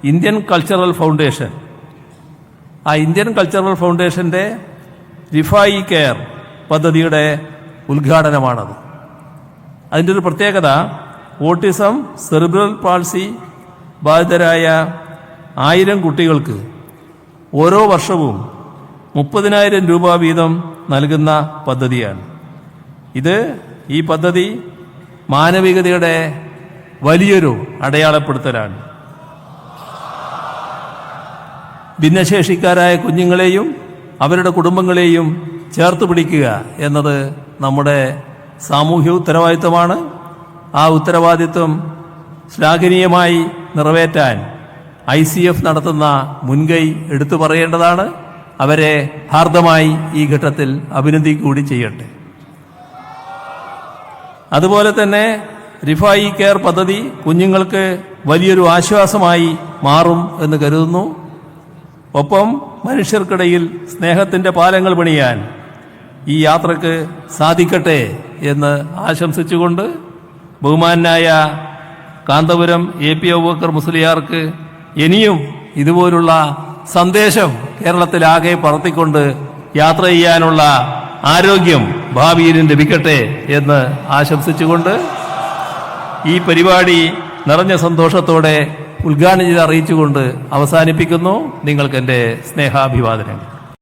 Indian cultural foundation. ആ Indian cultural ഫൗണ്ടേഷൻ്റെ Rifai care പദ്ധതിയുടെ ഉദ്ഘാടനമാണത്. അതിൻ്റെ ഒരു പ്രത്യേകത, ഓട്ടിസം, സെറിബ്രൽ പാൾസി ബാധിതരായ 1000 കുട്ടികൾക്ക് ഓരോ വർഷവും 30,000 രൂപ വീതം നൽകുന്ന പദ്ധതിയാണ്. ഈ പദ്ധതി മാനവികതയുടെ വലിയൊരു അടയാളപ്പെടുത്തലാണ്. ഭിന്നശേഷിക്കാരായ കുഞ്ഞുങ്ങളെയും അവരുടെ കുടുംബങ്ങളെയും ചേർത്ത് പിടിക്കുക എന്നത് നമ്മുടെ സാമൂഹ്യ ഉത്തരവാദിത്വമാണ്. ആ ഉത്തരവാദിത്വം ശ്ലാഘനീയമായി നിറവേറ്റാൻ ICF നടത്തുന്ന മുൻകൈ എടുത്തു പറയേണ്ടതാണ്. അവരെ ഹാർദമായി ഈ ഘട്ടത്തിൽ അഭിനന്ദിക്കുകകൂടി ചെയ്യട്ടെ. അതുപോലെ തന്നെ റിഫായി കെയർ പദ്ധതി കുഞ്ഞുങ്ങൾക്ക് വലിയൊരു ആശ്വാസമായി മാറും എന്ന് കരുതുന്നു. ഒപ്പം മനുഷ്യർക്കിടയിൽ സ്നേഹത്തിൻ്റെ പാലങ്ങൾ പണിയാൻ ഈ യാത്രക്ക് സാധിക്കട്ടെ എന്ന് ആശംസിച്ചുകൊണ്ട് ബഹുമാനായ കാന്തപുരം AP അബൂബക്കർ മുസ്ലിയാർക്ക് ഇനിയും ഇതുപോലുള്ള സന്ദേശം കേരളത്തിലാകെ പറത്തിക്കൊണ്ട് യാത്ര ചെയ്യാനുള്ള ആരോഗ്യം ഭാവിയിൽ ലഭിക്കട്ടെ എന്ന് ആശംസിച്ചുകൊണ്ട് ഈ പരിപാടി നിറഞ്ഞ സന്തോഷത്തോടെ ഉദ്ഘാടനം ചെയ്ത് അറിയിച്ചുകൊണ്ട് അവസാനിപ്പിക്കുന്നു. നിങ്ങൾക്ക് എൻ്റെ സ്നേഹാഭിവാദനങ്ങൾ.